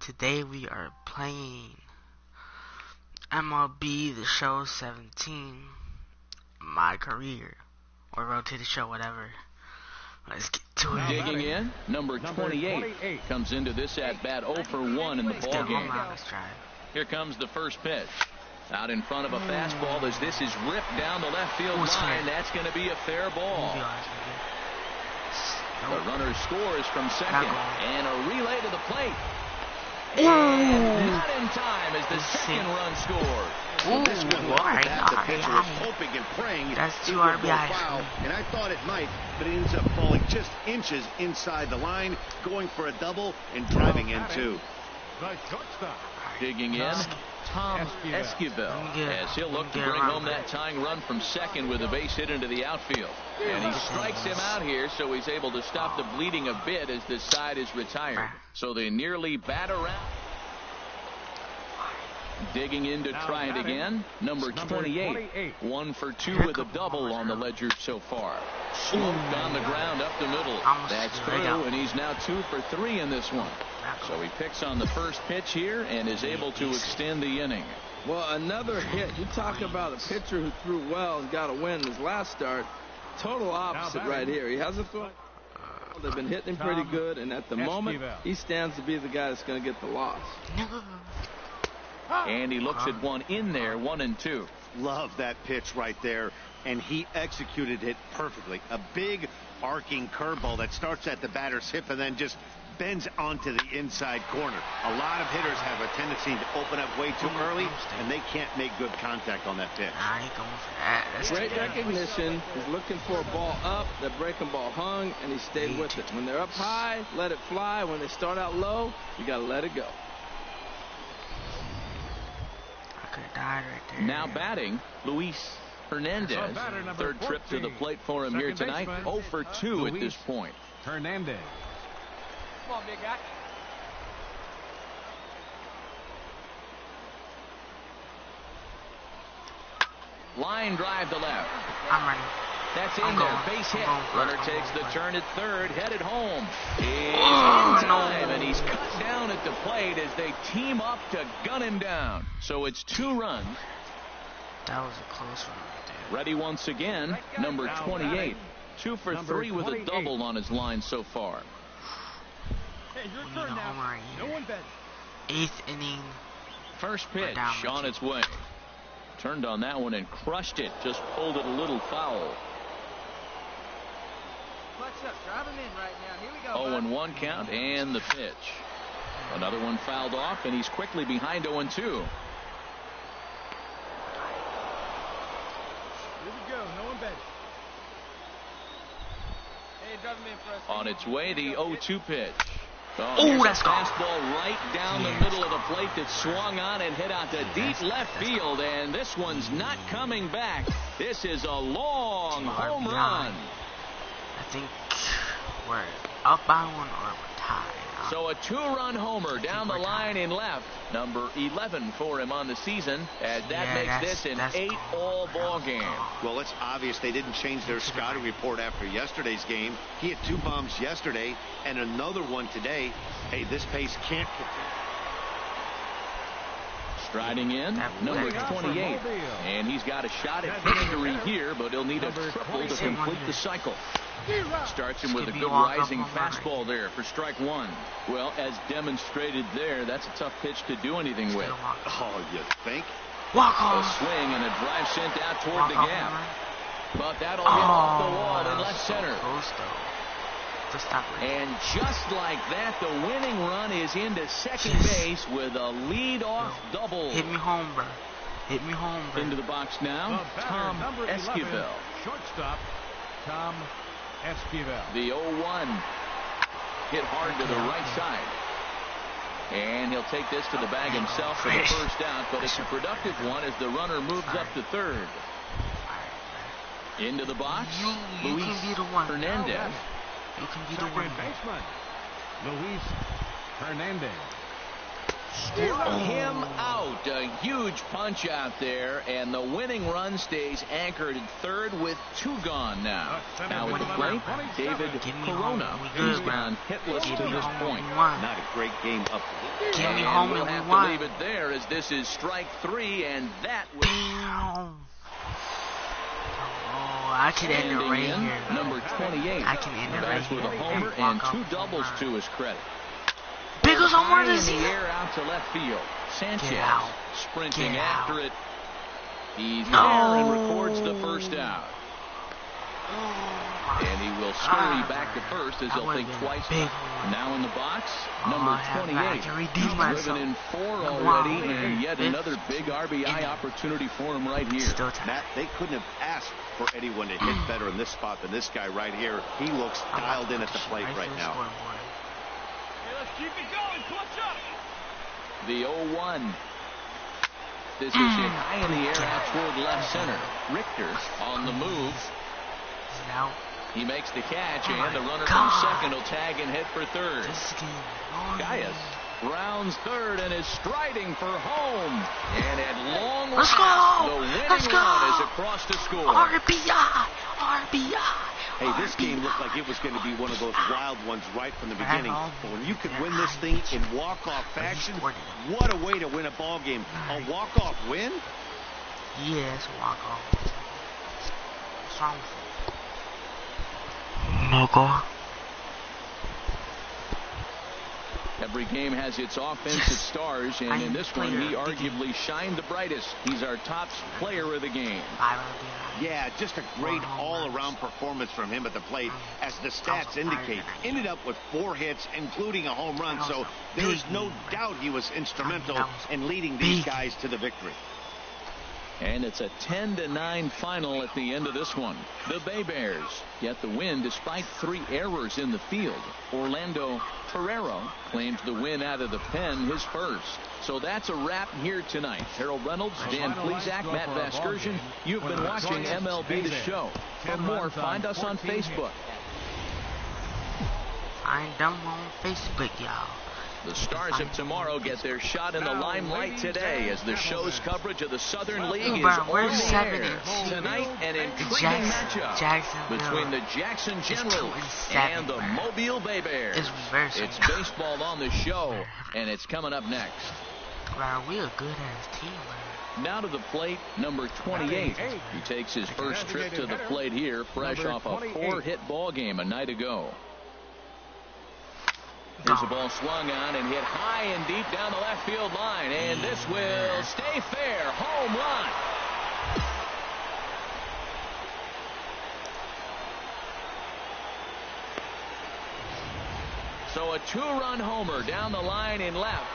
Today we are playing MLB The Show 17, My Career, or Road to the Show, whatever. Let's get to it. Digging in, number 28 comes into this at bat 0 for 1 in the ball game. Here comes the first pitch. Out in front of a fastball as this is ripped down the left field line. That's going to be a fair ball. The runner scores from second, and a relay to the plate. And not in time as the second run scores. This one looked that the pitcher was hoping and praying that's it 2 would go RBIs. foul, and I thought it might, but it ends up falling just inches inside the line, going for a double and driving in two. Digging in, Tom Esquivel, as he'll look to bring home that tying run from second with a base hit into the outfield. And he strikes him out here, so he's able to stop the bleeding a bit as this side is retired. So they nearly bat around. Digging in to try it again, number 28. 1 for 2 with a double on the ledger so far. Sloped on the ground up the middle. That's through, and he's now 2 for 3 in this one. So he picks on the first pitch here and is able to extend the inning. Well, another hit. You talk about a pitcher who threw well and got a win in his last start. Total opposite right here. He hasn't thrown. They've been hitting him pretty good, and at the moment, he stands to be the guy that's going to get the loss. And he looks at one in there, 1-2. Love that pitch right there, and he executed it perfectly. A big arcing curveball that starts at the batter's hip and then just bends onto the inside corner. A lot of hitters have a tendency to open up way too early, and they can't make good contact on that pitch. Great recognition. He's looking for a ball up. That breaking ball hung, and he stayed with it. When they're up high, let it fly. When they start out low, you got to let it go. Now batting, Luis Hernandez. Third trip to the plate for him here tonight. 0 for 2 at this point. Hernandez. Come on, big guy. Line drive to left. I'm ready. That's in there. Base hit. Runner takes the turn at third, headed home. He's in time, and he's cut down at the plate as they team up to gun him down. So it's 2 runs. That was a close one right there. Ready once again, number 28. 2 for 3 with a double on his line so far. Hey, your turn now. Right, no one bet. 8th inning. First pitch on its way. Turned on that one and crushed it. Just pulled it a little foul. Clutch up. Drive him in right now. Here we go. 0-1 count and the pitch. Another one fouled off, and he's quickly behind 0-2. Here we go. No one bet. Hey, drive him in for us. On its way, the 0-2 pitch. Oh, that's fastball right down the middle of the plate that swung on and hit out to deep left field, and this one's not coming back. This is a long home run. I think we're up by 1 or we're tied. So a 2-run homer down the line in left. Number 11 for him on the season, as that makes this an 8-all ball game. Well, it's obvious they didn't change their scouting report after yesterday's game. He had 2 bombs yesterday and another one today. Hey, this pace can't continue. Striding in, number 28. And he's got a shot at victory here, but he'll need a triple to complete the cycle. Starts him with a good rising fastball there for strike 1. Well, as demonstrated there, that's a tough pitch to do anything with. Oh, you think? A swing and a drive sent out toward the gap. But that'll hit off the wall in left center. And just like that, the winning run is into second base with a lead-off double. Hit me home, bro. Hit me home, bro. Into the box now, Tom Esquivel. Shortstop, Tom Esquivel. The 0-1 hit hard to the right side. And he'll take this to the bag himself for the first out, but it's a productive one as the runner moves up to third. Into the box, Luis Hernandez. You can be the one. Baseman, Luis Hernandez. struck him out. A huge punch out there, and the winning run stays anchored at third with 2 gone now. Now at the plate, David Corona. He's gone hitless to this point. Not a great game up to this. Give me home we'll and have we to won. leave it there as this is strike 3, and that was... Damn. Oh, I can end it right in, here. number 28. I can end it right That's here. with a homer and 2 doubles to his credit. Biggest home run High in this the season. air out to left field. Sanchez Get out. sprinting Get after out. it. He's No. there and records the first out. And he will scurry back to first as he'll think twice. Now in the box, number 28. Driven in 4 already, and yet another big RBI opportunity for him right here. Matt, they couldn't have asked for anyone to hit better in this spot than this guy right here. He looks dialed in at the plate right now. Hey, let's keep it going. Clutch up. The 0-1. This is hit high in the air out toward left center. Richter on the move. He makes the catch, and the runner from second will tag and hit for third. Gaius rounds third and is striding for home. And at long last, the winning run is across to score. RBI! RBI! Hey, this game looked like it was going to be one of those wild ones right from the beginning. But when you could win this thing in walk-off fashion, what a way to win a ball game. A walk-off win? Yeah, it's a walk-off. What's wrong with you? No go. Every game has its offensive stars, and in this one, he arguably shined the brightest. He's our top player of the game. Yeah, just a great all-around performance from him at the plate, as the stats indicate. Ended up with 4 hits, including a home run, so there's no doubt he was instrumental in leading these guys to the victory. And it's a 10-9 final at the end of this one. The Bay Bears get the win despite 3 errors in the field. Orlando Ferrero claims the win out of the pen, his first. So that's a wrap here tonight. Harold Reynolds, Dan Plesac, Matt Vasgersian. You've been watching MLB The Show. For more, find us on Facebook. Find them on Facebook, y'all. The stars of tomorrow get their shot in the limelight today as the show's coverage of the Southern League is on the air. Tonight, an intriguing matchup between the Jackson Generals and the Mobile Bay Bears. It's baseball on the show, and it's coming up next. Wow, we a good-ass team, man. Now to the plate, number 28. He takes his first trip to the plate here, fresh off a 4-hit ball game a night ago. Here's the ball swung on and hit high and deep down the left field line. And this will stay fair. Home run. So a 2-run homer down the line in left.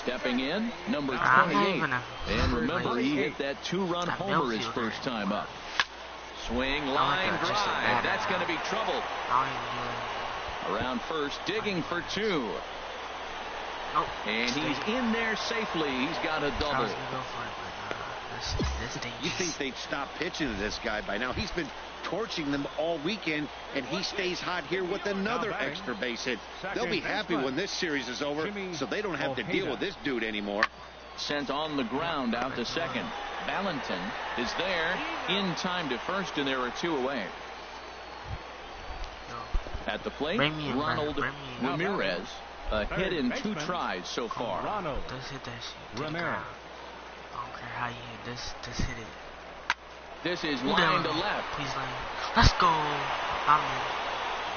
Stepping in, number 28. And remember, he hit that 2-run homer his first time up. Swing, line drive. That's going to be trouble. Around first, digging for 2. And he's in there safely. He's got a double. You think they'd stop pitching to this guy by now? He's been torching them all weekend, and he stays hot here with another extra base hit. They'll be happy when this series is over, so they don't have to deal with this dude anymore. Sent on the ground out to second. Valentin is there in time to first, and there are 2 away. At the plate, Ronald Ramirez, a hit in 2 tries so far. Just hit that shit. Ramirez. I don't care how you hit this. Just hit it. This is line to left. Please line. Let's go.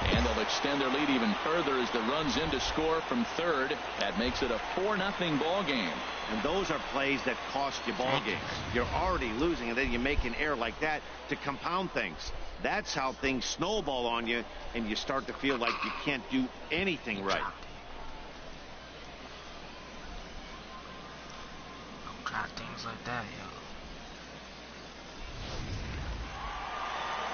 And they'll extend their lead even further as the runs in to score from third. That makes it a 4-0 ball game. And those are plays that cost you ball games. You're already losing, and then you make an error like that to compound things. That's how things snowball on you, and you start to feel like you can't do anything right. Don't try things like that,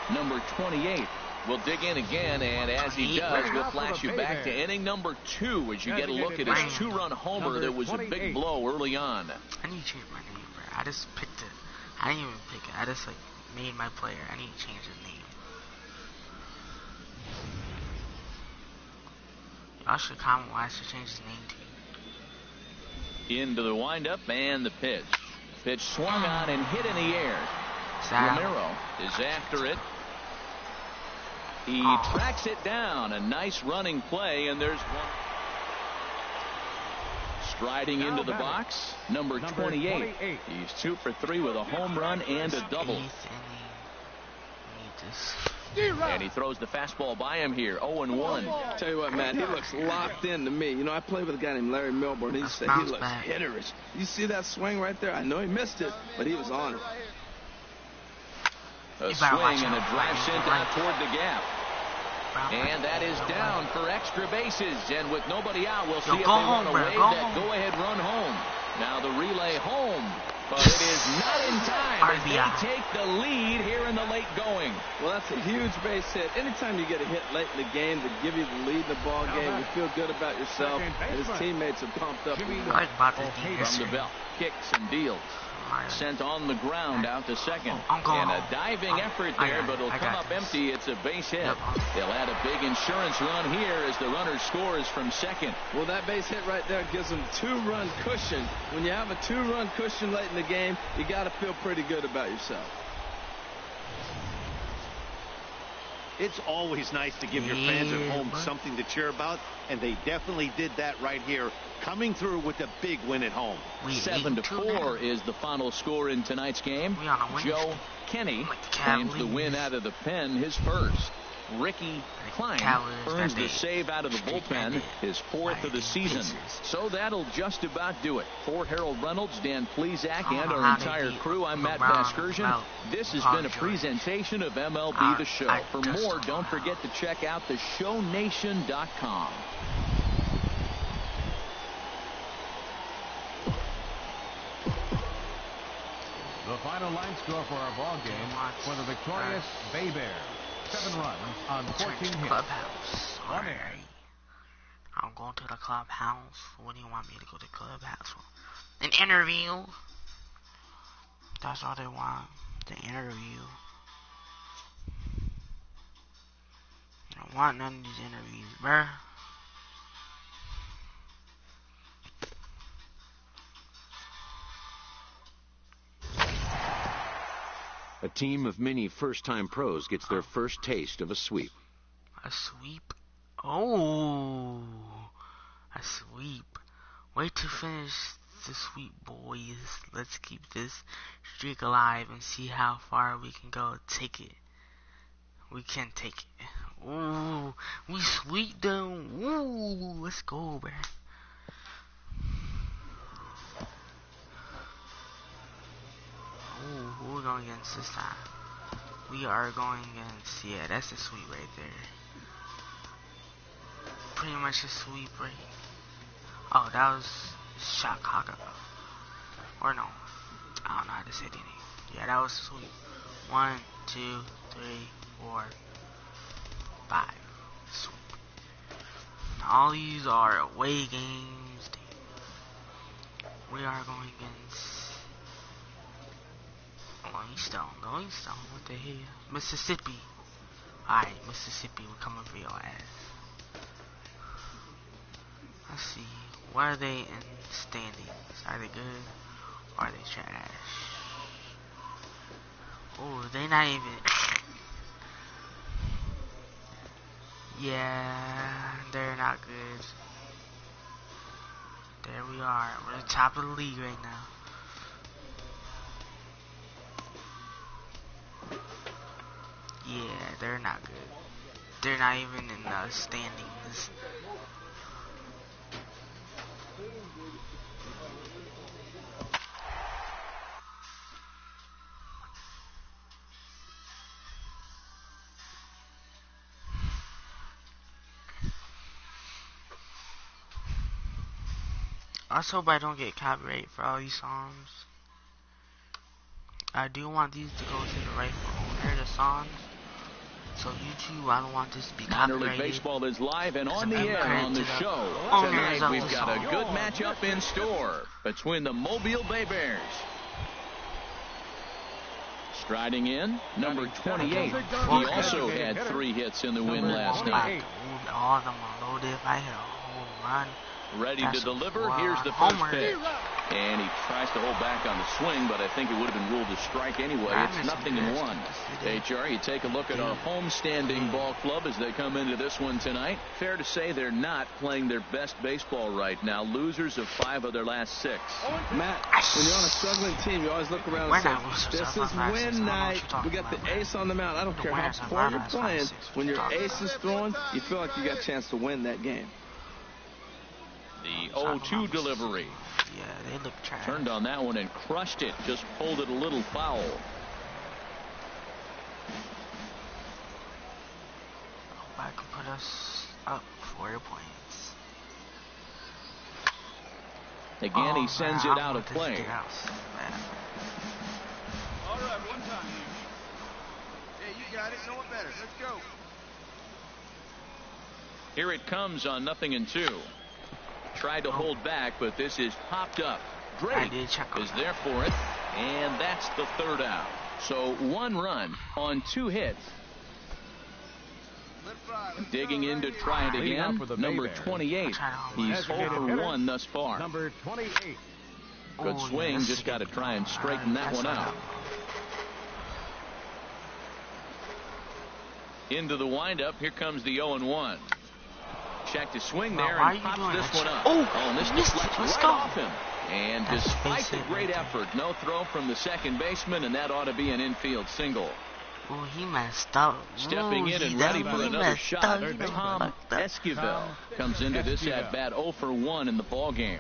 yo. Number 28 will dig in again, and as he does, we'll flash you back to inning number 2 as you get a look at his 2-run homer that was a big blow early on. I need to change my name, bro. I just picked it. I didn't even pick it. I just, made my player. I need to change his name. I should comment why I should change his name to. Into the windup and the pitch. Pitch swung on and hit in the air. Romero is after it. He tracks it down. A nice running play, and there's one. Striding into the box, number 28. He's 2 for 3 with a home run and a double. And he throws the fastball by him here, 0-1. Tell you what, man, he looks locked in to me. You know, I played with a guy named Larry Milburn. He said he looks hitterish. You see that swing right there? I know he missed it, but he was on it. A swing and a drive sent out toward the gap. And that is down for extra bases. And with nobody out, we'll see if they run away that go-ahead run home. Now the relay home. But it is not in time as they take the lead here in the late going. Well, that's a huge base hit. Anytime you get a hit late in the game to give you the lead in the ball game, you feel good about yourself, and his teammates are pumped up. From the belt, kicks and deals. Sent on the ground out to second. And a diving effort there, but it'll come up empty. It's a base hit. They'll add a big insurance run here as the runner scores from second. Well, that base hit right there gives them 2-run cushion. When you have a 2-run cushion late in the game, you got to feel pretty good about yourself. It's always nice to give your fans at home something to cheer about, and they definitely did that right here, coming through with a big win at home. 7-4 is the final score in tonight's game. Joe Kenny claims the win out of the pen, his first. Ricky Klein earns the save out of the bullpen, his 4th of the season. So that'll just about do it. For Harold Reynolds, Dan Plezak, and our entire crew, I'm Matt Vasgersian. This has been a presentation of MLB The Show. For more, don't forget to check out theshownation.com. The final line score for our ball game for the victorious Bay Bears. 7 runs on 14 hits. Clubhouse. Alright. I'm going to the clubhouse. What do you want me to go to the clubhouse for? An interview. That's all they want. The interview. I don't want none of these interviews, bruh. A team of many first-time pros gets their first taste of a sweep. A sweep? Oh, a sweep. Wait to finish the sweep, boys. Let's keep this streak alive and see how far we can go. Take it. We can take it. Ooh, we sweep them. Ooh, let's go, bruh. Ooh, who are we going against this time? We are going against, yeah, that's a sweep right there. Pretty much a sweep right. Oh, that was Chicago. Or no, I don't know how to say the name. Yeah, that was a sweep. 1, 2, 3, 4, 5. Sweep. All these are away games. We are going against Going Stone, what the hell? Mississippi. Alright, Mississippi, we're coming for your ass. Let's see. What are they in standings? Are they good? Or are they trash? Oh, they not even. Yeah, they're not good. There we are. We're at the top of the league right now. Yeah, they're not good. They're not even in the standings. Let's hope I don't get copyright for all these songs. I do want these to go to the rightful owner, the songs. So YouTube, I don't want this to be copyrighted. Minor League Baseball is live and on the air on the show. Tonight we've got a good matchup in store between the Mobile Bay Bears. Striding in, number 28. He also had 3 hits in the win last night. All of them are loaded if I hit run. Ready to deliver. Wow. Here's the first pitch. And he tries to hold back on the swing, but I think it would have been ruled a strike anyway. It's 0-1. HR, you take a look at our homestanding ball club as they come into this one tonight. Fair to say they're not playing their best baseball right now. Losers of 5 of their last 6. Matt, when you're on a struggling team, you always look around and say, this is win night. We got the ace on the mound. I don't care how poor you're playing. When your ace is throwing, you feel like you got a chance to win that game. The 0-2 delivery. Yeah, they look trash. Turned on that one and crushed it. Just pulled it a little foul. Hope I can put us up 4 points. Again, he sends it out of play. All right, one time. Yeah, you got it. No one better. Let's go. Here it comes on 0-2. Tried to hold back, but this is popped up. Drake is there for it, and that's the 3rd out. So 1 run on 2 hits. Digging in to try it again. Number 28. He's 0 for 1 thus far. Number 28. Good swing. Just got to try and straighten that one out. Into the windup. Here comes the 0-1. Checked his swing there and pops this one up. And this deflects right off him. And despite the great effort, no throw from the second baseman, and that ought to be an infield single. Oh, he messed up. Stepping in and ready for another shot. Tom Esquivel comes into this at bat 0 for 1 in the ball game.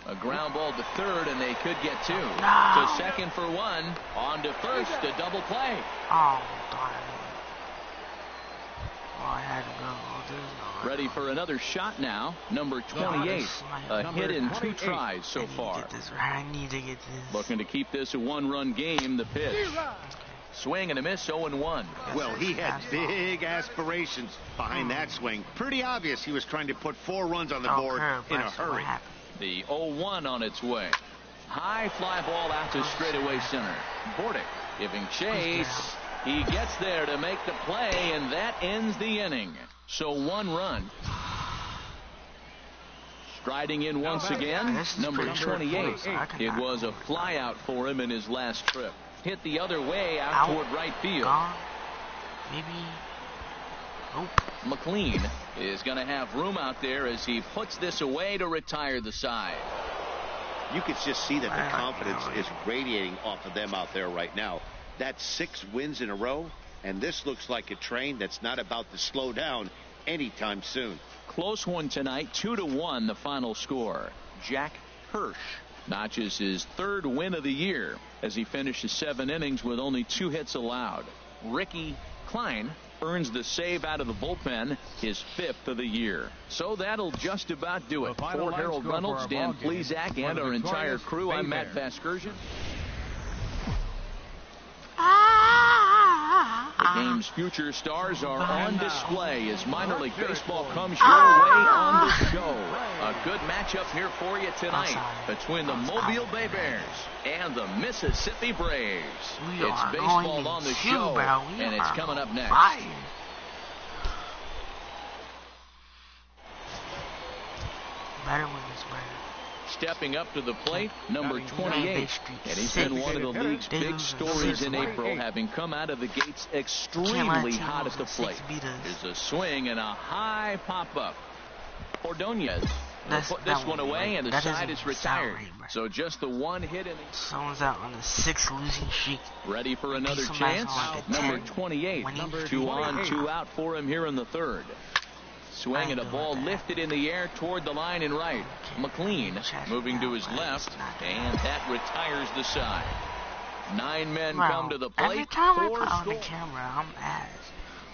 A ground ball to third, and they could get 2. To second for 1. On to first, a double play. Oh, darn it. I had to go. Ready for another shot now. Number 28. A hit in 2 tries so far. I need to get this. Looking to keep this a 1-run game. The pitch. Swing and a miss, 0-1. Well, he had big aspirations behind that swing. Pretty obvious he was trying to put 4 runs on the board in a hurry. The 0-1 on its way. High fly ball out to straightaway center. Bordick giving chase. He gets there to make the play, and that ends the inning. So 1 run. Striding in once again, number 28. It was a fly out for him in his last trip. Hit the other way out toward right field. Maybe. Nope. McLean is going to have room out there as he puts this away to retire the side. You could just see that the confidence is radiating off of them out there right now. That's 6 wins in a row, and this looks like a train that's not about to slow down anytime soon. Close one tonight, 2-1 the final score. Jack Hirsch notches his 3rd win of the year as he finishes 7 innings with only 2 hits allowed. Ricky Klein earns the save out of the bullpen, his 5th of the year. So that'll just about do it. For Harold Reynolds, Dan Plesac, and our entire crew, I'm Matt Vasgersian. The game's future stars are on display as minor league baseball comes your way on the show. A good matchup here for you tonight between the Mobile Bay Bears and the Mississippi Braves. It's baseball on the show, and it's coming up next. Better win this way. Stepping up to the plate, number 28. And he's been one of the league's big stories in April, having come out of the gates extremely hot at the plate. There's a swing and a high pop-up. Ordonez will put this one away, and the side is retired. So just the 1 hit in the... Someone's out on the 6th losing streak. Ready for another chance? Number 28. 2 on, 2 out for him here in the 3rd. Swing and a ball lifted in the air toward the line and right. McLean moving to his left, and that retires the side. 9 men come to the plate. Every time I put on the camera, I'm ass.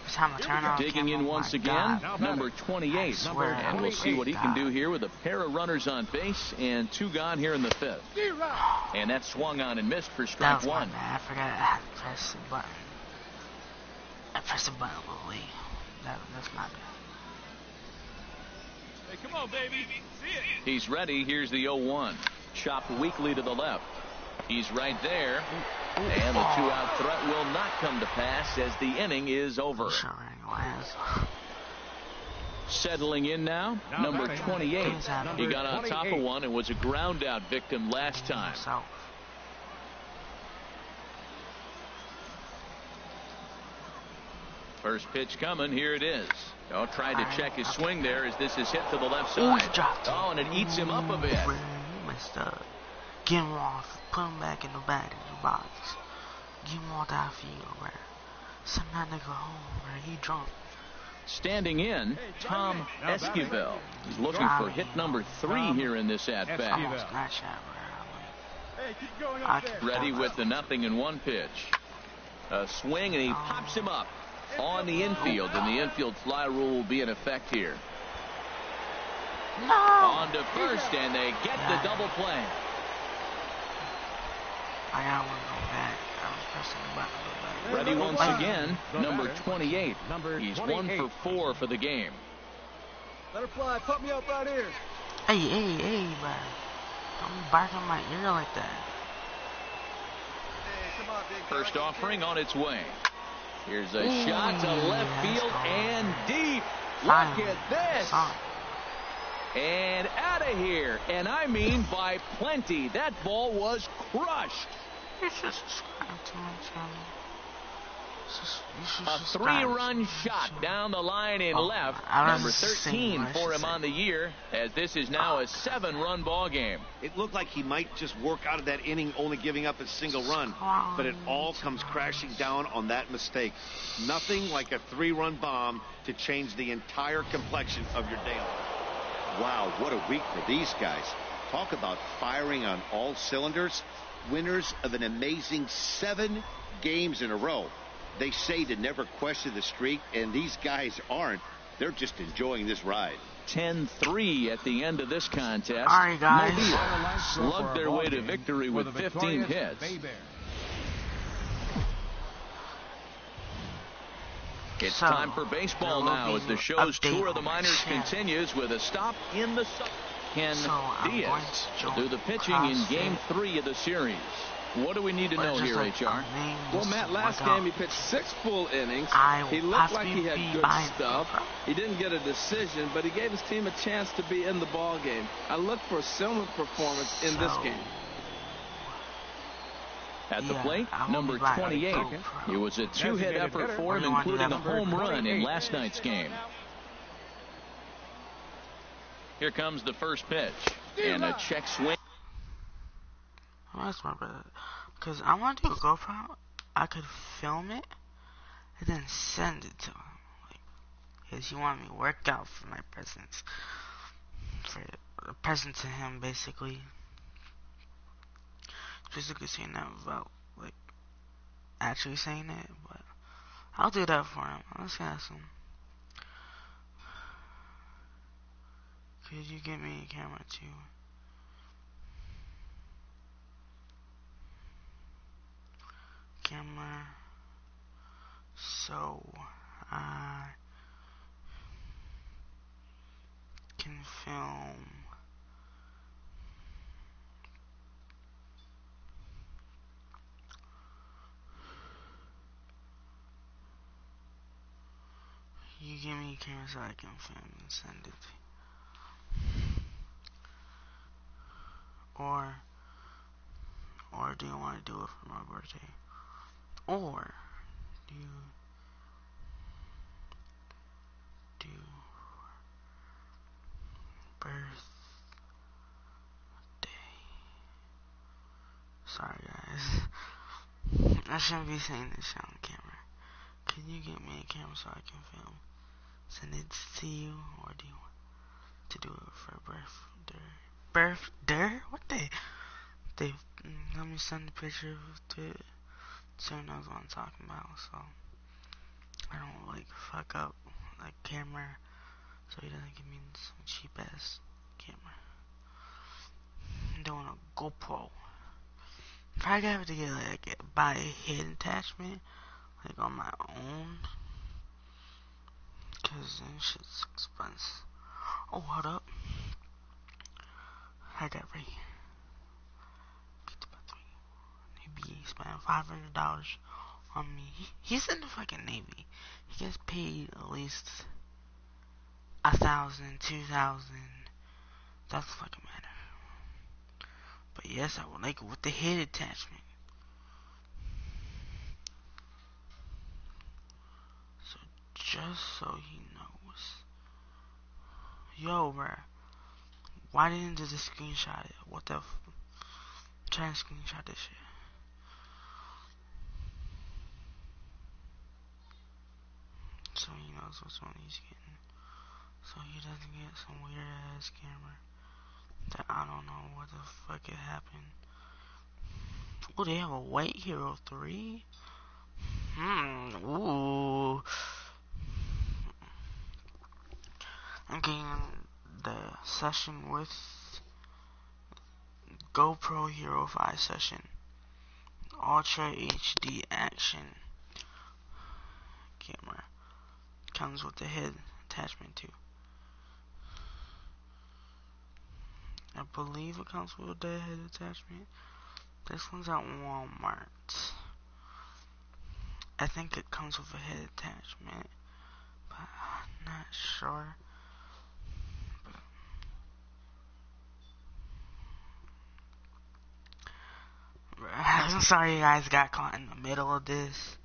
Every time I turn on digging in once again, number 28. And we'll see what he can do here with a pair of runners on base and 2 gone here in the 5th. And that swung on and missed for strike 1. I forgot I had to press the button. I pressed the button a little late. That's not good. Hey, come on, baby. See it. He's ready. Here's the 0-1. Chopped weakly to the left. He's right there. And the 2-out threat will not come to pass as the inning is over. Settling in now, number 28. He got on top of one and was a ground out victim last time. First pitch coming. Here it is. Oh, tried to check his swing there as this is hit to the left side. Oh, and it eats him up a bit. He messed up. Get him off. Put him back in the batter's box. Get him off that field, bro. Send that nigga home, bro. He drunk. Standing in, Tom Esquivel. He's looking for hit number 3 here in this at-bat. Ready with the 0-1 pitch. A swing, and he pops him up on the infield, and the infield fly rule will be in effect here. No. On to first, and they get the double play. I got one go back. I was pressing the button to go back. Ready once again, number 28. He's 1 for 4 for the game. Let her fly. Put me up right here. Hey, man. Don't bark in my ear like that. Hey, come on, big First offering on its way. Here's a shot to left field and deep. Look at this. And out of here. And I mean by plenty. That ball was crushed. You should subscribe to my channel. A 3-run shot down the line in left. Number 13 for him on the year, as this is now a 7-run ball game. It looked like he might just work out of that inning only giving up a single run, but it all comes crashing down on that mistake. Nothing like a 3-run bomb to change the entire complexion of your day. Wow, what a week for these guys. Talk about firing on all cylinders. Winners of an amazing 7 games in a row. They say to never question the streak, and these guys aren't. They're just enjoying this ride. 10-3 at the end of this contest. All right, guys. Mobile slugged their way to victory with 15 hits. It's time for baseball now as the show's tour of the minors continues with a stop in the Ken Diaz will do the pitching in Game 3 of the series. What do we need to know here, HR? Well, Matt, last game he pitched 6 full innings. He looked like he had good stuff. He didn't get a decision, but he gave his team a chance to be in the ball game. I look for a similar performance in this game. At the plate, number 28. It was a 2-hit effort for him, including a home run in last night's game. Here comes the first pitch, and a check swing. That's my brother. Because I want to do a GoPro. I could film it and then send it to him. Because he wanted me to work out for my presents. For a present to him, basically. Basically saying that without, like, actually saying it. But I'll do that for him. Let's ask him. Could you get me a camera too? Camera so I can film you give me a camera so I can film and send it or do you want to do it for my birthday? Or do birthday? Sorry guys, I shouldn't be saying this on camera. Can you get me a camera so I can film? Send it to you, or do you want to do it for birthday? Birthday? What the? Let me send a picture to it. So he knows what I'm talking about, so I don't like fuck up like camera, so he doesn't give me some cheap ass camera. I'm doing a GoPro. Probably have to get buy a head attachment like on my own, cause then shit's expensive. Oh, hold up, I got right here. He spent $500 on me. He's in the fucking Navy. He gets paid at least 1,000, 2,000. Doesn't fucking matter. But yes, I will make it with the head attachment. So just so he knows. Yo, bruh. Why didn't it just screenshot it? What the f... I'm trying to screenshot this shit. So he knows which one he's getting. So he doesn't get some weird ass camera that I don't know what the fuck it happened. Oh, they have a White Hero 3? Ooh. I'm getting the session with GoPro Hero 5 session. Ultra HD action camera. Comes with the head attachment too. I believe it comes with the head attachment. This one's at Walmart. I think it comes with a head attachment, but I'm not sure. I'm sorry you guys got caught in the middle of this.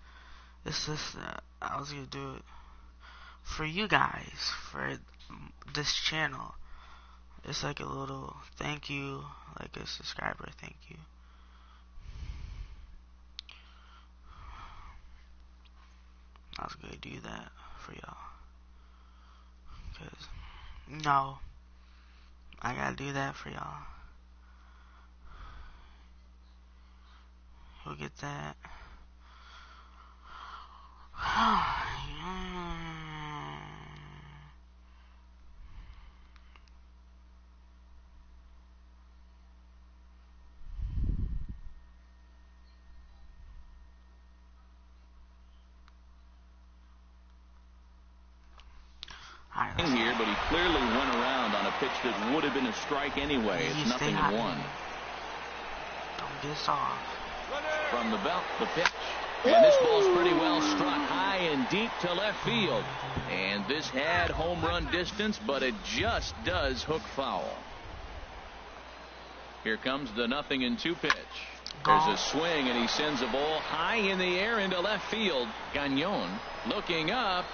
It's just I was gonna do it for you guys, for this channel. It's like a little thank you, like a subscriber thank you. I was gonna do that for y'all. Cause, no, I gotta do that for y'all. You'll get that. In here, but he clearly went around on a pitch that would have been a strike anyway. It's 0-1. Don't get soft. From the belt, the pitch. And this ball's pretty well struck high and deep to left field. And this had home run distance, but it just does hook foul. Here comes the 0-2 pitch. There's a swing, and he sends a ball high in the air into left field. Gagnon looking up.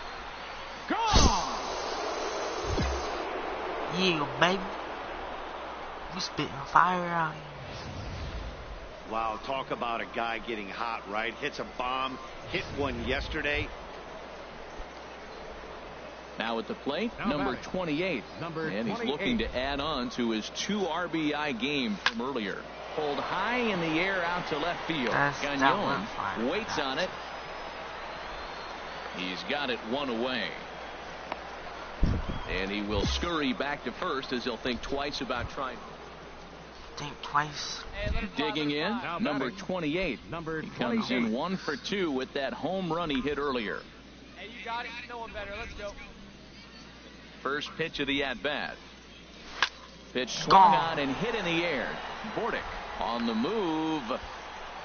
Gone! Yeah, baby. We spitting fire out here. Wow, talk about a guy getting hot, right? Hits a bomb, hit one yesterday. Now at the plate, number 28. And he's looking to add on to his 2 RBI game from earlier. Pulled high in the air out to left field. Gagnon waits on it. He's got it 1 away. And he will scurry back to first as he'll think twice about trying. Think twice. Digging in, number 28. He comes in 1 for 2 with that home run he hit earlier. Hey, you got it. No one better. Let's go. First pitch of the at-bat. Pitch swung on and hit in the air. Bordick on the move.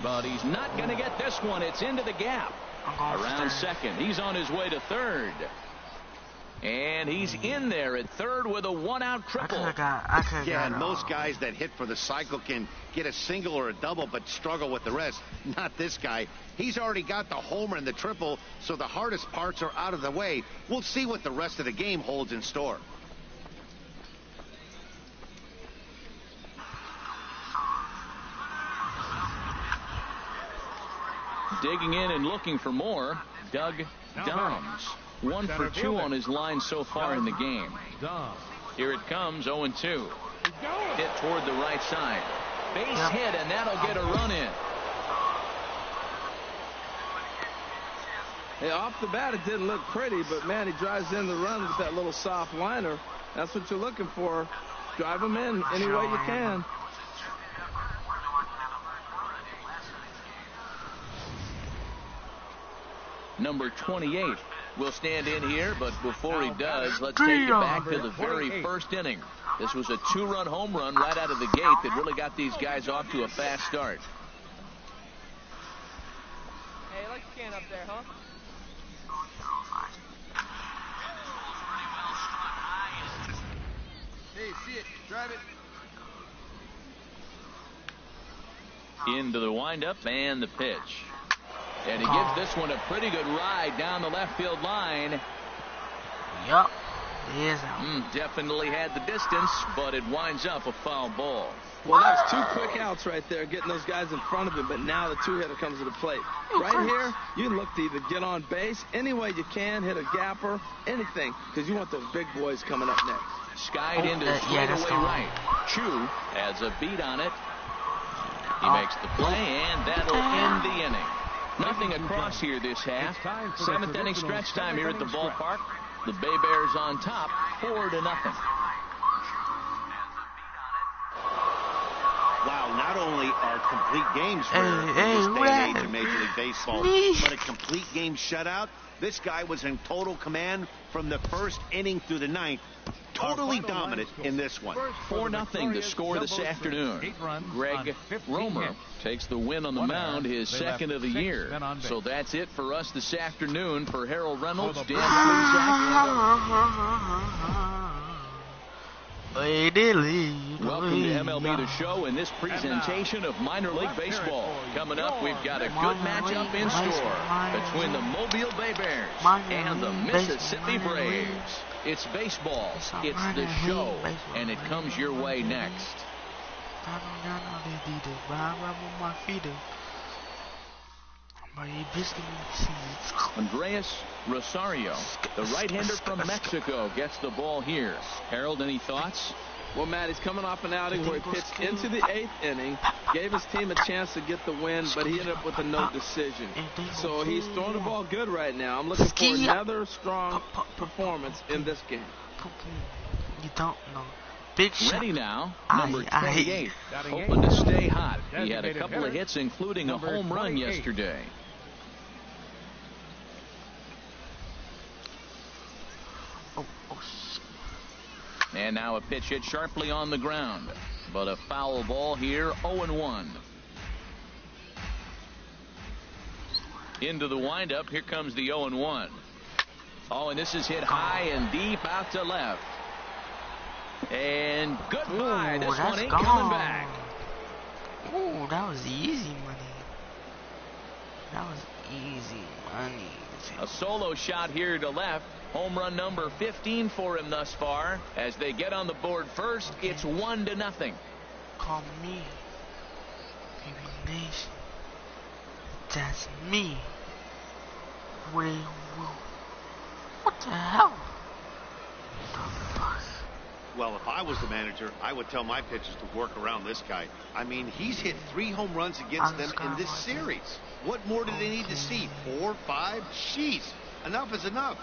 But he's not going to get this one. It's into the gap. Around second. He's on his way to third. And he's in there at third with a 1-out triple. Yeah, and most guys that hit for the cycle can get a single or a double but struggle with the rest. Not this guy. He's already got the homer and the triple, so the hardest parts are out of the way. We'll see what the rest of the game holds in store. Digging in and looking for more, Doug Doms. 1 for 2 on his line so far in the game. Here it comes, 0-2. Hit toward the right side. Base hit, and that'll get a run in. Hey, off the bat, it didn't look pretty, but, man, he drives in the run with that little soft liner. That's what you're looking for. Drive him in any way you can. Number 28 will stand in here, but before he does, let's take you back to the very first inning. This was a 2-run home run right out of the gate that really got these guys off to a fast start. Hey, like a can up there, huh? Drive it. Into the windup and the pitch. And he gives this one a pretty good ride down the left field line. Yup. He is out. Definitely had the distance, but it winds up a foul ball. Well, that's two quick outs right there, getting those guys in front of him, but now the two-hitter comes to the plate. Right here, you look to either get on base any way you can, hit a gapper, anything, because you want those big boys coming up next. Skied into straightaway right. Chu has a beat on it. He makes the play, and that'll end the inning. Nothing across here this half. Seventh inning stretch time here at the ballpark. The Bay Bears on top, 4-0. Wow, not only are complete games rare in this day and age of Major League Baseball, but a complete game shutout. This guy was in total command from the first inning through the ninth. Totally dominant in this one. 4-0 to score this afternoon. Greg Romer takes the win on the mound, his second of the year. So that's it for us this afternoon. For Harold Reynolds, Dan welcome to MLB The Show and this presentation of minor league baseball. Coming up, we've got a good matchup in store between the Mobile Bay Bears and the Mississippi Braves. It's baseball, it's the show, and it comes your way next. Andres Rosario, the right-hander from Mexico, gets the ball here. Harold, any thoughts? Well, Matt, he's coming off an outing where he pitched into the 8th inning, gave his team a chance to get the win, but he ended up with a no decision. So he's throwing the ball good right now. I'm looking for another strong performance in this game. You don't know. Big shot. Ready now, number 28, hoping to stay hot. He had a couple of hits, including a home run yesterday. And now a pitch hit sharply on the ground. But a foul ball here, 0-1. Into the windup, here comes the 0-1. Oh, and this is hit high and deep out to left. And goodbye, this one ain't coming back. Ooh, that was easy money. That was easy money. A solo shot here to left. Home run number 15 for him thus far. As they get on the board first, it's 1-0. Call me Baby Nation. That's me. What the hell? Well, if I was the manager, I would tell my pitchers to work around this guy. I mean, he's hit 3 home runs against them in this series. What more do they need to see? 4, 5? Jeez, enough is enough.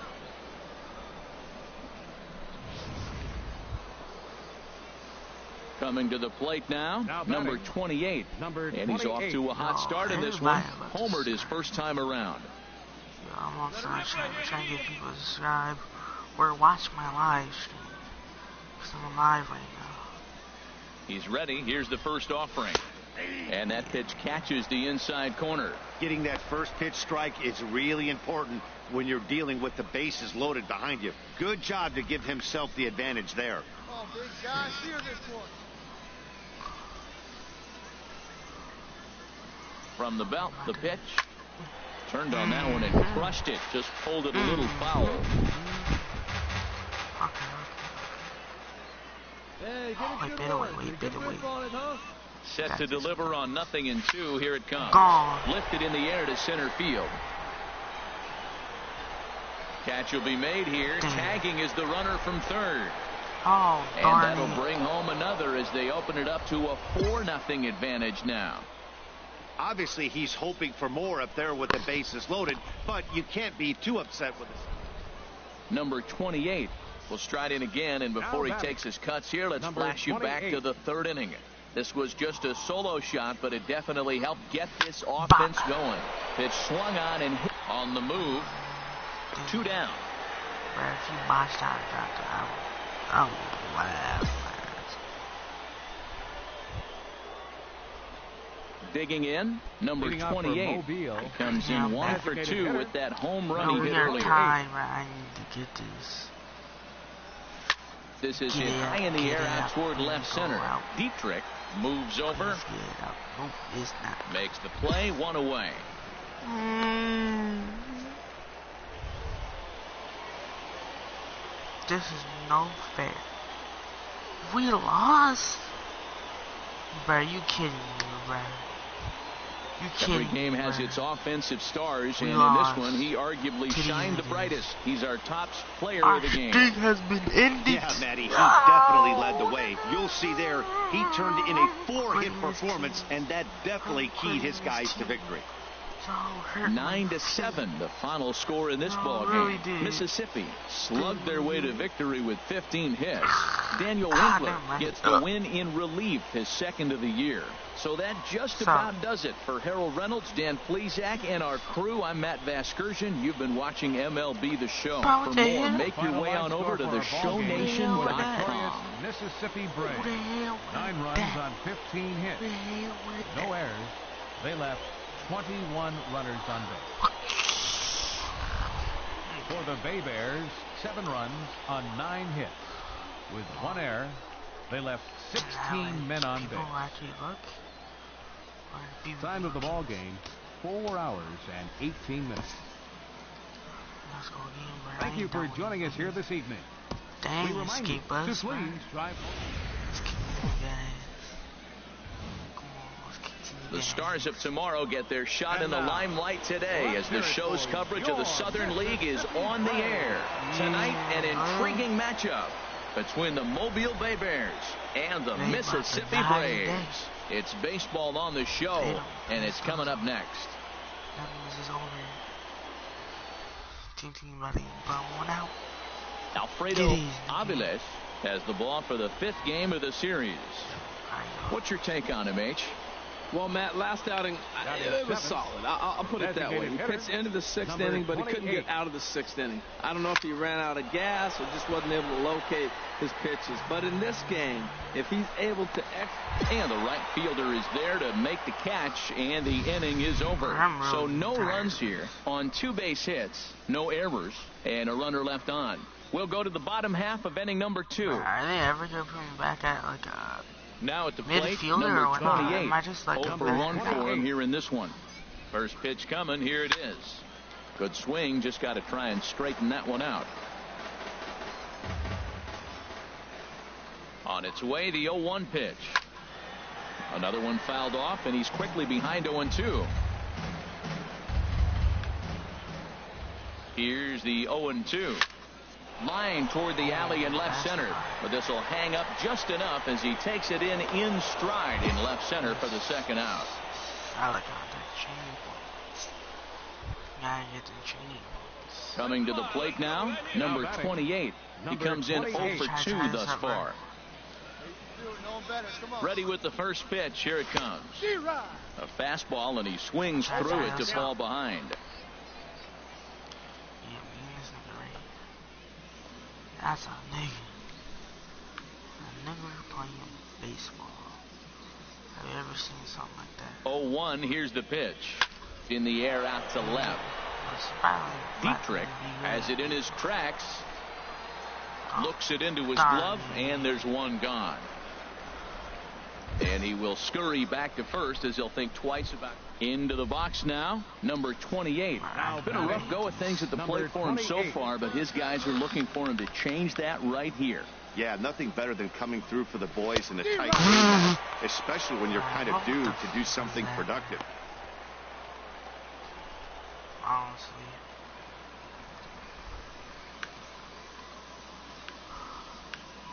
Coming to the plate now number 28. And he's off to a hot start in this one. Homered his first time around. I'm also trying to get people to subscribe or watch my live stream. Because I'm live right now. He's ready. Here's the first offering. And that pitch catches the inside corner. Getting that first pitch strike is really important when you're dealing with the bases loaded behind you. Good job to give himself the advantage there. Oh, big guy, steer this one. From the belt, the pitch. Turned on that one and crushed it. Just pulled it a little foul. Hey, get a good one. Set to deliver on 0-2. Here it comes. Lifted in the air to center field. Catch will be made here. Tagging is the runner from third. Oh, and that'll bring home another as they open it up to a 4-0 advantage now. Obviously, he's hoping for more up there with the bases loaded, but you can't be too upset with this. Number 28 will stride in again, and before he takes his cuts here, let's flash you back to the 3rd inning. This was just a solo shot, but it definitely helped get this offense going. Pitch swung on and hit on the move. 2 down. But if you botched out, I would laugh. Digging in, number 28 comes in 1 for 2 with that home run he hit earlier. I need to get this. This is hit high in the air out toward left center. Dietrich moves over. Makes the play, one away. This is no fair. We lost? Bro, you kidding me, bro. You kidding Every game has its offensive stars, and in this one, he arguably shined the brightest. He's our top player of the game. Streak has been ended. Yeah, Matty, he definitely led the way. You'll see there, he turned in a 4-hit performance, and that definitely keyed his guys to victory. 9-7, the final score in this ball game. Mississippi slugged their way to victory with 15 hits. Daniel Winkler gets the win in relief, his second of the year. So that just about does it for Harold Reynolds, Dan Plesac, and our crew. I'm Matt Vasgersian. You've been watching MLB The Show. For more, make your way on over to theshowNation.com. Mississippi Braves. 9 runs on 15 hits. No errors. They left 21 runners on base. For the Bay Bears, 7 runs on 9 hits. With 1 error, they left 16 men on base. Time of the ball game, 4 hours and 18 minutes. Thank you for joining us here this evening. We remind you to please drive home. The stars of tomorrow get their shot in the limelight today as the show's coverage of the Southern League is on the air. Tonight, an intriguing matchup between the Mobile Bay Bears and the Mississippi Braves. It's baseball on the show, and it's coming up next. Alfredo Aviles has the ball for the 5th game of the series. What's your take on him, H? Well, Matt, last outing, it was solid. I'll put it that way. He pitched into the 6th inning, but he couldn't get out of the 6th inning. I don't know if he ran out of gas or just wasn't able to locate his pitches. But in this game, if he's able to and the right fielder is there to make the catch, and the inning is over. So no runs here on 2 base hits, no errors, and a runner left on. We'll go to the bottom half of inning number 2. Are they ever going to put me back at like a now at the plate, midfielder number or 28. am I just like 0 for 1 for him here in this one. First pitch coming. Here it is. Good swing. Just got to try and straighten that one out. On its way, the 0-1 pitch. Another one fouled off, and he's quickly behind 0-2. Here's the 0-2. Line toward the alley in left center, but this will hang up just enough as he takes it in stride in left center for the 2nd out. Coming to the plate now, number 28. He comes in 0 for 2 thus far. Ready with the first pitch. Here it comes. A fastball, and he swings through it to fall behind. That's a nigga. A nigga playing baseball. Have you ever seen something like that? 0-1. Here's the pitch. In the air out to left. Dietrich has it in his tracks. Looks it into his glove, and there's one gone. And he will scurry back to first as he'll think twice about into the box now. Number 28. Been a rough go of things at the plate for him so far, but his guys are looking for him to change that right here. Yeah, nothing better than coming through for the boys in a tight game, especially when you're kind of due to do something productive. Honestly.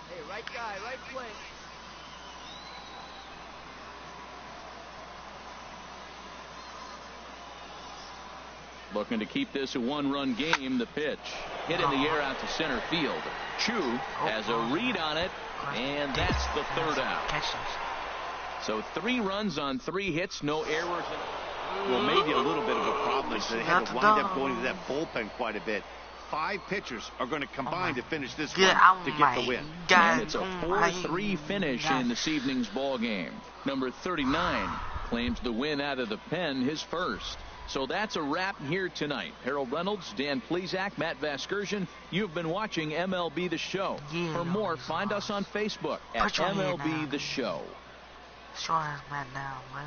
Hey, right guy, right place. Looking to keep this a 1-run game. The pitch hit in the air out to center field. Chu has a read on it, and that's the 3rd out. So 3 runs on 3 hits, no errors. Well, maybe a little bit of a problem is they had to wind up going to that bullpen quite a bit. 5 pitchers are going to combine to finish this one to get the win. And it's a 4-3 finish in this evening's ball game. Number 39 claims the win out of the pen, his first. So that's a wrap here tonight. Harold Reynolds, Dan Plesac, Matt Vasgersian. You've been watching MLB The Show. Yeah, for more, find us on Facebook at MLB The Show. Show has Matt down, man.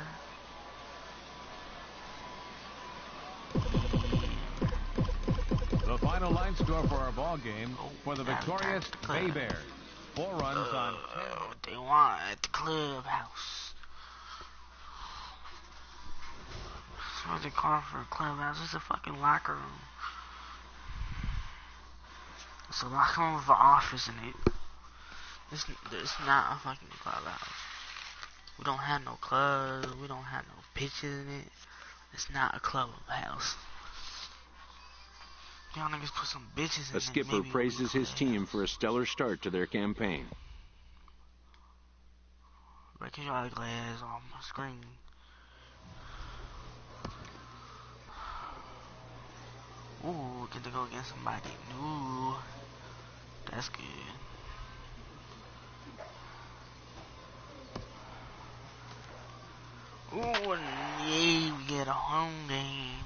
The final line score for our ball game for the victorious Bay Bears. 4 runs on 10. What they want at the clubhouse. That's what they call for a clubhouse. It's a fucking locker room. It's a locker room with an office in it. It's not a fucking clubhouse. We don't have no clubs. We don't have no pitches in it. It's not a clubhouse. Y'all niggas put some bitches in it. A skipper praises his team for a stellar start to their campaign. Breaking your glass on my screen. Ooh, get to go against somebody new. That's good. Ooh, and yay, we get a home game.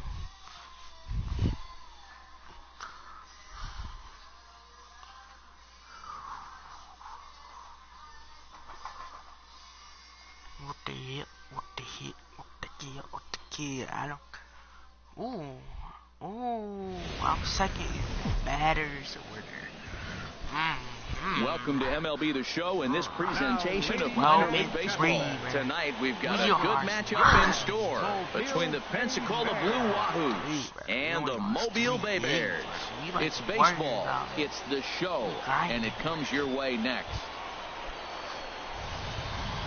What the hell? What the hell? What the hell? What the hell? I don't. Ooh, I'm second batters order. Welcome to MLB The Show and this presentation of minor league baseball. Tonight we've got a good matchup in store between the Pensacola Blue Wahoos and the Mobile Bay Bears. It's baseball, it's the show, and it comes your way next.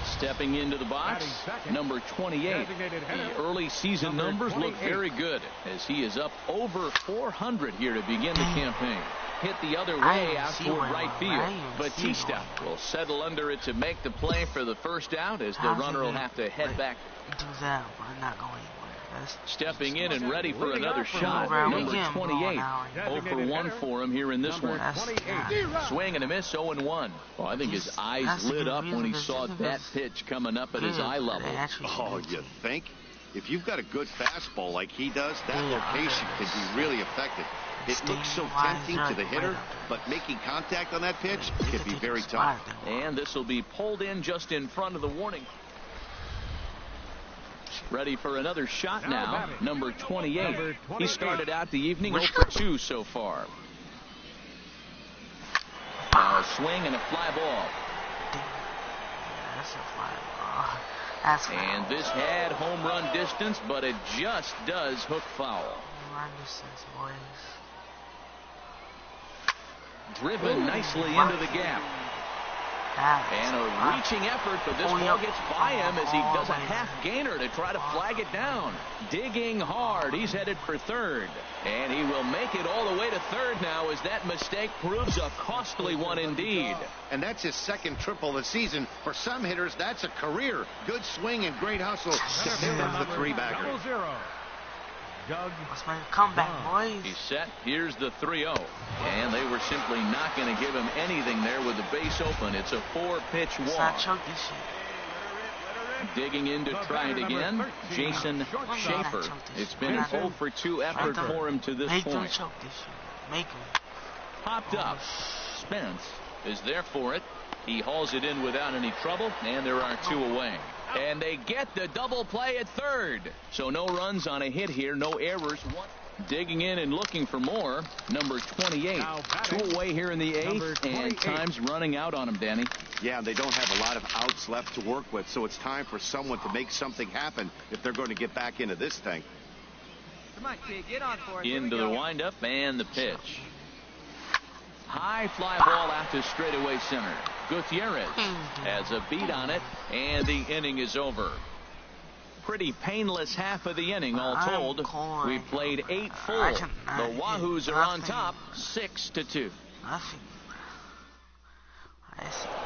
Stepping into the box, number 28. The early season numbers look very good as he is up over 400 here to begin the campaign. Hit the other way out toward right field. Batista will settle under it to make the play for the first out as the runner will have to head back. Stepping in and ready for another shot, number 28. 0 for 1 for him here in this one. Swing and a miss, 0-1. Well, I think his eyes lit up when he saw that pitch coming up at his eye level. Oh, you think? If you've got a good fastball like he does, that location can be really effective. It looks so tempting to the hitter, but making contact on that pitch can be very tough. And this will be pulled in just in front of the warning. Ready for another shot now, number 28. He started out the evening 0 for 2 so far. Now a swing and a fly ball. That's a fly ball. And this had home run distance, but it just does hook foul. Home run distance, boys. Driven nicely into the gap. And a reaching effort, but this ball gets by him as he does a half-gainer to try to flag it down. Digging hard. He's headed for third. And he will make it all the way to third now as that mistake proves a costly one indeed. And that's his second triple of the season. For some hitters, that's a career. Good swing and great hustle to pick up the 3-bagger. Let's make a comeback, boys. He's set. Here's the 3-0. And they were simply not going to give him anything there with the base open. It's a 4-pitch walk. Let's not choke this shit. Digging in to try it again, Jason Schaefer. It's been an 0 for 2 effort for him to this point. Make them choke this shit. Make them. Popped up. Spence is there for it. He hauls it in without any trouble, and there are 2 away. And they get the double play at third. So no runs on a hit here, no errors. Digging in and looking for more, number 28. 2 away here in the 8th, and time's running out on him, Danny. Yeah, they don't have a lot of outs left to work with, so it's time for someone to make something happen if they're going to get back into this thing. Come on, kid, get on for it. Into the windup and the pitch. High fly ball out to straightaway center. Gutierrez has a beat on it, and the inning is over. Pretty painless half of the inning, all told. We played 8 full. The Wahoos are on top, 6-2.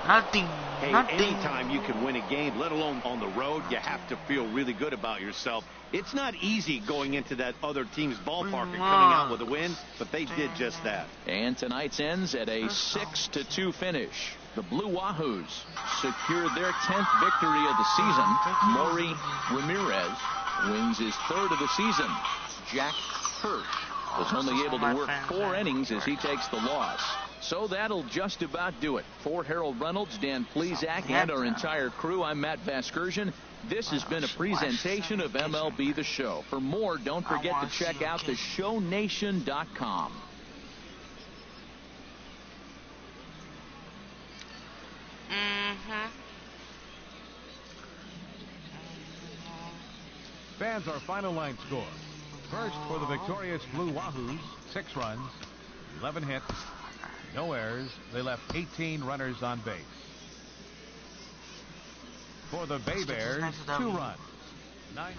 Nothing. Hey, anytime you can win a game, let alone on the road, you have to feel really good about yourself. It's not easy going into that other team's ballpark and coming out with a win, but they did just that. And tonight's ends at a 6-2 finish. The Blue Wahoos secured their 10th victory of the season. Maury Ramirez wins his 3rd of the season. Jack Hirsch was only able to work 4 innings as he takes the loss. So that'll just about do it. For Harold Reynolds, Dan Plesac, and our entire crew, I'm Matt Vasgersian. This has been a presentation of MLB The Show. For more, don't forget to check out theshownation.com. Fans, our final line score. First for the victorious Blue Wahoos, 6 runs, 11 hits, no errors. They left 18 runners on base. For the Bay Bears, 2 runs, 9.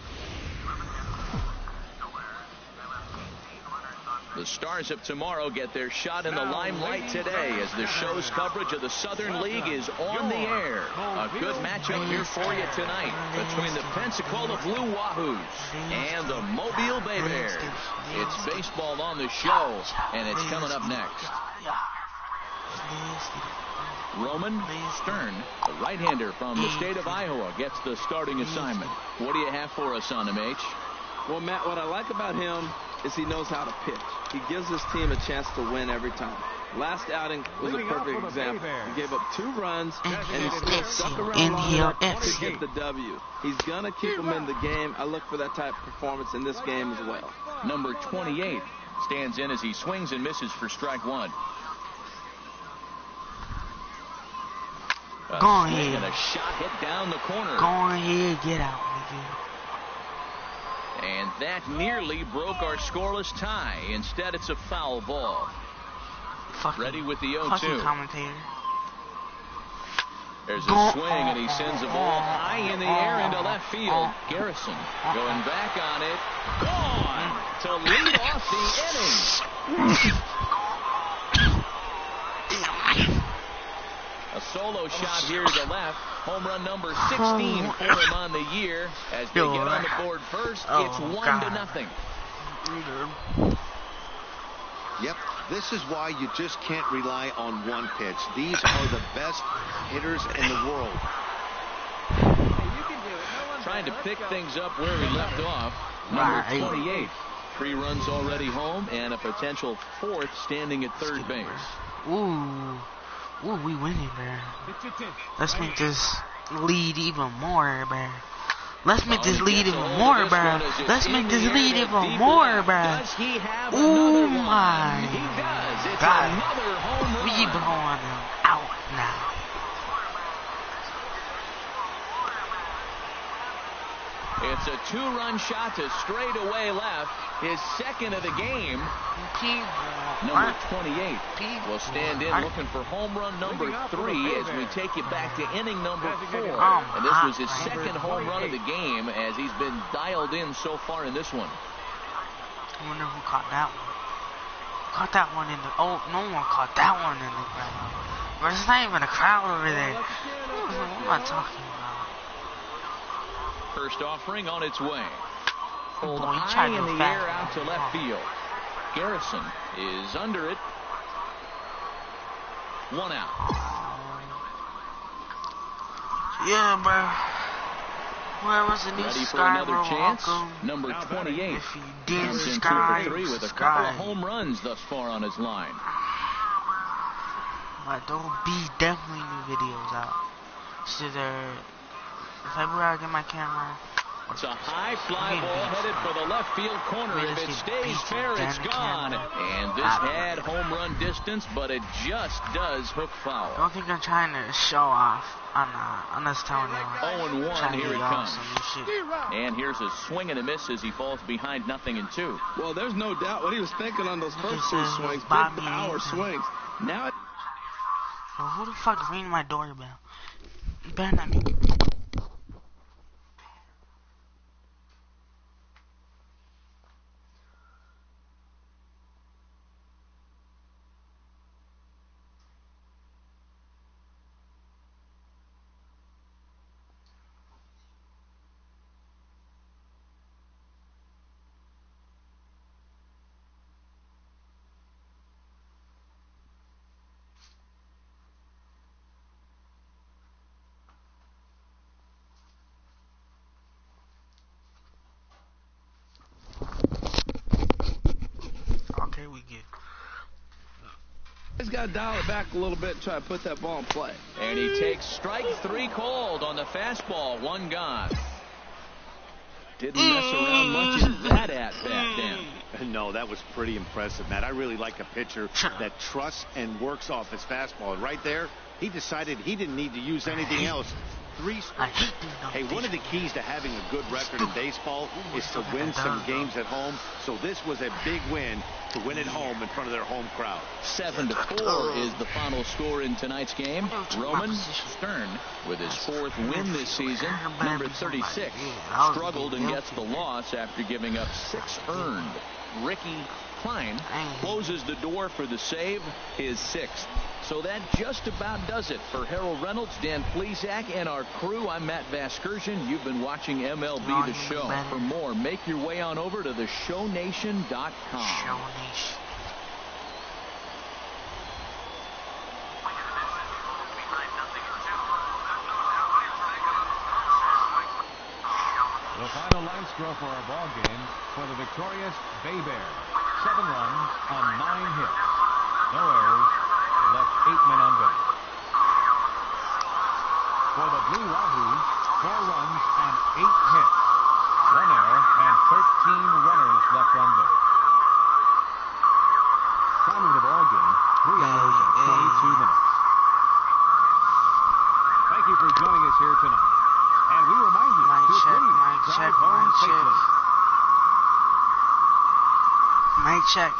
The Stars of tomorrow get their shot in the limelight today as the show's coverage of the Southern League is on the air. A good matchup here for you tonight between the Pensacola Blue Wahoos and the Mobile Bay Bears. It's baseball on the show, and it's coming up next. Roman Stern, the right-hander from the state of Iowa, gets the starting assignment. What do you have for us on him, H? Well, Matt, what I like about him is he knows how to pitch. He gives his team a chance to win every time. Last outing was a perfect example. He gave up 2 runs, and he still stuck around long enough to get the W. He's going to keep them in the game. I look for that type of performance in this game as well. Number 28 stands in as he swings and misses for strike 1. Go ahead. And a shot hit down the corner. Go ahead, get out, nigga. And that nearly broke our scoreless tie. Instead, it's a foul ball. Ready with the 0-2. Commentator. There's a swing, and he sends a ball high in the air into left field. Garrison going back on it. Gone to lead off the inning. A solo shot here to the left. Home run number 16 for him on the year. As they get on the board first, it's 1-0. Yep, this is why you just can't rely on one pitch. These are the best hitters in the world. Trying to pick things up where he left off. Number 28. 3 runs already home and a potential 4th standing at third base. Ooh, we winning, man. Let's make this lead even more, man. Let's make this lead even more, bro. Let's make this lead even more, bro. Oh my God. We blowing them out now. It's a 2-run shot to straightaway left. His 2nd of the game. Number 28 will stand in looking for home run number 3 as we take you back to inning number 4. And this was his 2nd home run of the game as he's been dialed in so far in this one. I wonder who caught that one. Caught that one in the... Oh, no one caught that one in the crowd. There's not even a crowd over there. What am I talking about? First offering on its way. Pulled high in the air out to left field. Garrison is under it. 1 out. Yeah, bro. Whoever's a new ready for subscriber, another chance. welcome. Number 28 if you did comes in 2 for subscribe, 3 with a couple of home runs thus far on his line. But there'll be definitely new videos out. So February I get my camera. It's a high fly ball headed for the left field corner. If it stays fair, it's gone. And this had home run distance, but it just does hook foul. I don't think I'm trying to show off. I'm just telling you. 0-1, here it comes. And here's a swing and a miss as he falls behind 0-2. Well, there's no doubt what he was thinking on those first 2 swings. Big power swings. Now well, who the fuck ringed my doorbell? You better not be. got to dial it back a little bit and try to put that ball in play. And he takes strike 3 called on the fastball. 1 gone. Didn't mess around much in that at-bat then. No, that was pretty impressive, Matt. I really like a pitcher that trusts and works off his fastball. And right there, he decided he didn't need to use anything else. 3 strikes. Hey, one of the keys to having a good record in baseball is to win some games at home. So this was a big win to win at home in front of their home crowd. 7-4 is the final score in tonight's game. Roman Stern, with his 4th win this season, number 36, struggled and gets the loss after giving up 6 earned. Ricky Klein closes the door for the save, his 6th. So that just about does it for Harold Reynolds, Dan Plesac, and our crew. I'm Matt Vasgersian. You've been watching MLB The Show. For more, make your way on over to theshownation.com. Show Nation. The final line score for our ball game for the victorious Bay Bears. 7 runs on 9 hits. No errors. Left 8 men on base. For the Blue Wahoos, 4 runs on 8 hits. 1 error and 13 runners left on base. Time of the ball game, 3 hours and 22 minutes. Thank you for joining us here tonight. And we remind you to please drive home safely. Mic check.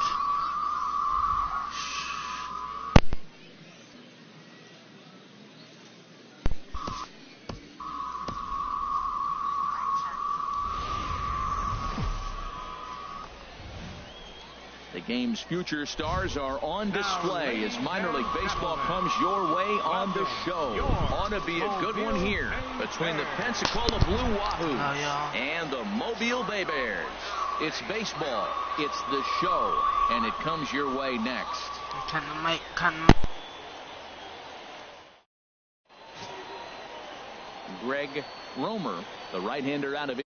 The game's future stars are on display as minor league baseball comes your way on the show. Ought to be a good one here between the Pensacola Blue Wahoos and the Mobile Bay Bears. It's baseball, it's the show, and it comes your way next. Greg Romer, the right-hander out of